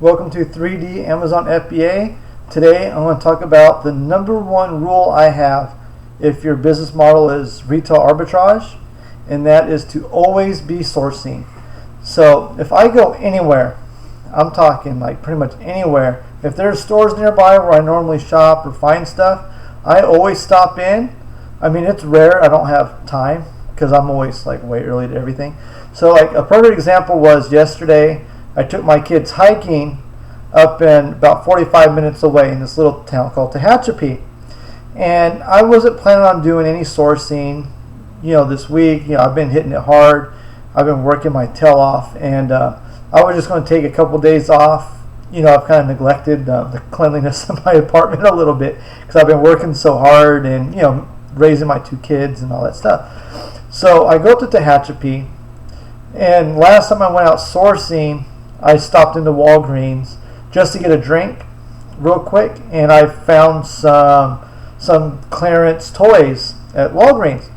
Welcome to 3D Amazon FBA. Today I want to talk about the number one rule I have if your business model is retail arbitrage, and that is to always be sourcing. So if I go anywhere, I'm talking like pretty much anywhere, if there's stores nearby where I normally shop or find stuff, I always stop in. I mean, it's rare I don't have time because I'm always like way early to everything. So like a perfect example was yesterday I took my kids hiking up in about 45 minutes away in this little town called Tehachapi. And I wasn't planning on doing any sourcing, this week. I've been hitting it hard. I've been working my tail off, and I was just going to take a couple days off. I've kind of neglected the cleanliness of my apartment a little bit because I've been working so hard and, raising my two kids and all that stuff. So I go to Tehachapi, and last time I went out sourcing, I stopped into Walgreens just to get a drink real quick, and I found some clearance toys at Walgreens.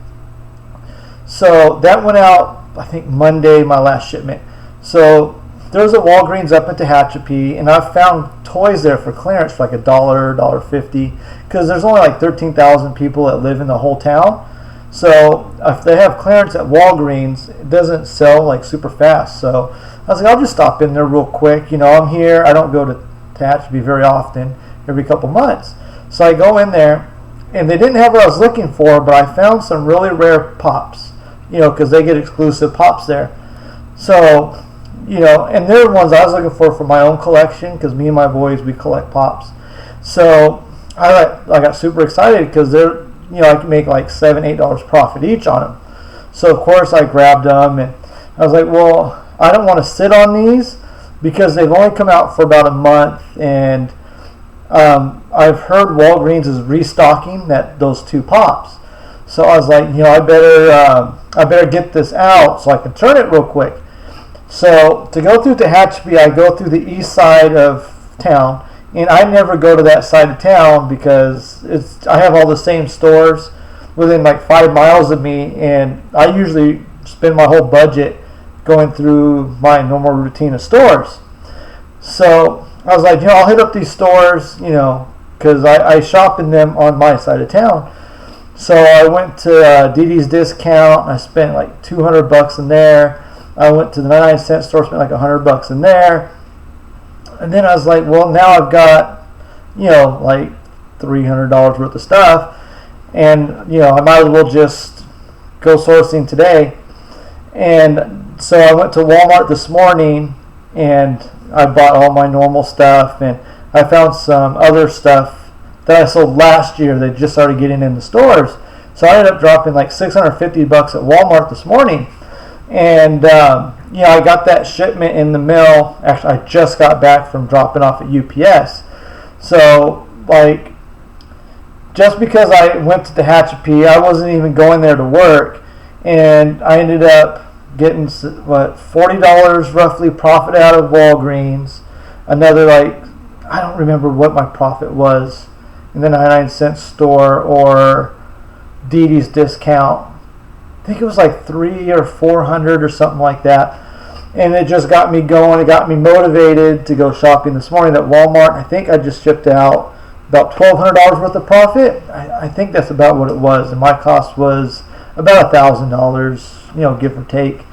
So that went out, I think, Monday, my last shipment. So there's a Walgreens up in Tehachapi, and I found toys there for clearance for like $1, $1.50, because there's only like 13,000 people that live in the whole town. So if they have clearance at Walgreens, it doesn't sell like super fast. So I was like, I'll just stop in there real quick. I'm here. I don't go to Tehachapi very often, every couple months. So I go in there, and they didn't have what I was looking for, but I found some really rare pops, because they get exclusive pops there. So, and they're the ones I was looking for my own collection, because me and my boys, we collect pops. So I got super excited because they're, I can make like $7, $8 profit each on them. So of course I grabbed them, and I was like, well, I don't want to sit on these because they've only come out for about a month, and I've heard Walgreens is restocking those two pops. So I was like, I better get this out so I can turn it real quick. So to go through Tehachapi, I go through the east side of town, and I never go to that side of town because I have all the same stores within like 5 miles of me, and I usually spend my whole budget going through my normal routine of stores. So I was like, I'll hit up these stores, because I shop in them on my side of town. So I went to DD's Discount. I spent like $200 in there. I went to the 99-cent store, spent like $100 in there. And then I was like, well, now I've got, like $300 worth of stuff, and I might as well just go sourcing today. And so I went to Walmart this morning, and I bought all my normal stuff, and I found some other stuff that I sold last year that just started getting in the stores. So I ended up dropping like $650 at Walmart this morning. And I got that shipment in the mail. Actually, I just got back from dropping off at UPS. So like, just because I went to Tehachapi, I wasn't even going there to work, and I ended up getting $40 roughly profit out of Walgreens. Another I don't remember what my profit was in the 99-cent store or DD's Discount. I think it was like $300 or $400 or something like that. And it just got me going. It got me motivated to go shopping this morning at Walmart. I think I just shipped out about $1,200 worth of profit. I think that's about what it was. And my cost was about $1,000, give or take.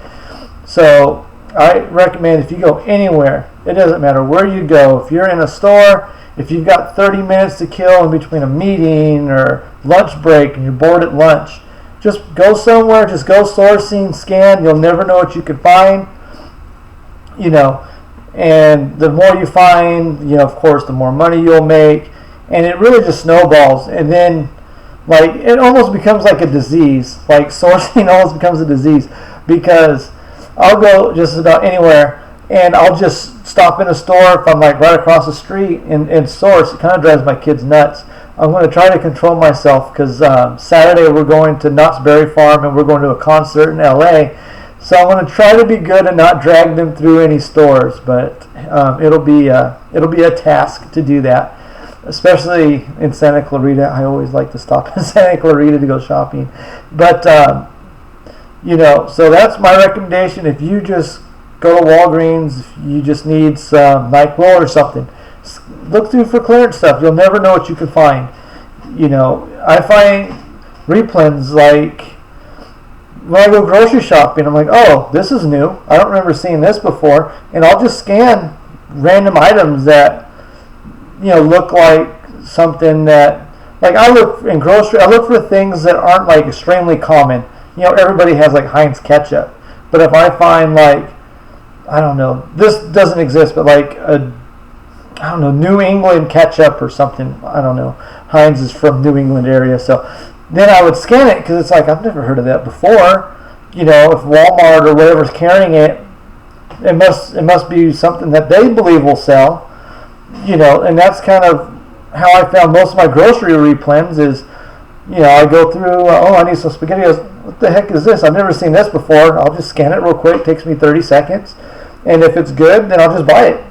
So I recommend if you go anywhere, it doesn't matter where you go. If you're in a store, if you've got 30 minutes to kill in between a meeting or lunch break and you're bored at lunch, just go somewhere, just go sourcing, scan. You'll never know what you could find, and the more you find, of course, the more money you'll make, and it really just snowballs. And then it almost becomes like a disease. Like sourcing almost becomes a disease, because I'll go just about anywhere, and I'll just stop in a store if I'm like right across the street and source. It kind of drives my kids nuts. I'm going to try to control myself because Saturday we're going to Knott's Berry Farm, and we're going to a concert in LA. So I'm going to try to be good and not drag them through any stores, but it'll be a task to do that, especially in Santa Clarita. I always like to stop in Santa Clarita to go shopping, but so that's my recommendation. If you just go to Walgreens if you just need some NyQuil or something. Look through for clearance stuff. You'll never know what you can find. You know, I find replens like when I go grocery shopping, I'm like, oh, this is new. I don't remember seeing this before. And I'll just scan random items that, you know, look like something that, like I look in grocery, I look for things that aren't like extremely common. You know, everybody has like Heinz ketchup. But if I find like, I don't know, this doesn't exist, but like I don't know, New England ketchup or something. I don't know. Heinz is from New England area, so then I would scan it because it's like I've never heard of that before. You know, if Walmart or whatever's carrying it, it must be something that they believe will sell. You know, and that's kind of how I found most of my grocery replens is, you know, I go through, oh, I need some SpaghettiOs. What the heck is this? I've never seen this before. I'll just scan it real quick. It takes me 30 seconds. And if it's good, then I'll just buy it.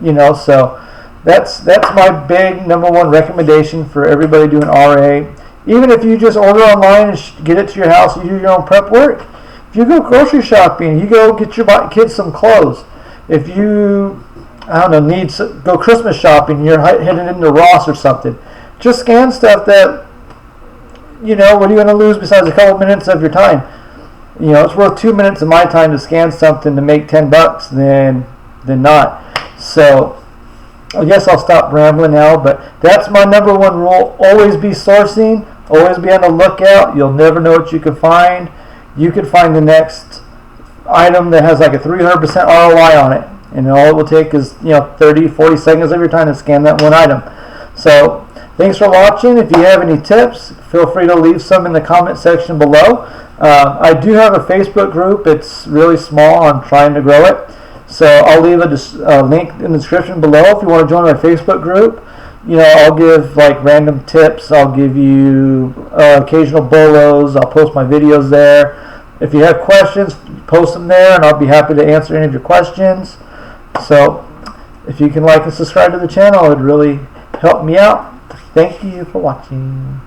You know, so that's my big number one recommendation for everybody doing RA. Even if you just order online and get it to your house, you do your own prep work. If you go grocery shopping, you go get your kids some clothes. If you, I don't know, go Christmas shopping, you're heading into Ross or something, just scan stuff that, you know, what are you going to lose besides a couple minutes of your time? You know, it's worth 2 minutes of my time to scan something to make $10 than not. So I guess I'll stop rambling now, but that's my number one rule. Always be sourcing. Always be on the lookout. You'll never know what you can find. You could find the next item that has like a 300% ROI on it. And all it will take is, you know, 30, 40 seconds of your time to scan that one item. So thanks for watching. If you have any tips, feel free to leave some in the comment section below. I do have a Facebook group. It's really small. I'm trying to grow it. So I'll leave a link in the description below if you want to join my Facebook group. You know, I'll give like random tips. I'll give you occasional bolos. I'll post my videos there. If you have questions, post them there, and I'll be happy to answer any of your questions. So if you can like and subscribe to the channel, it would really help me out. Thank you for watching.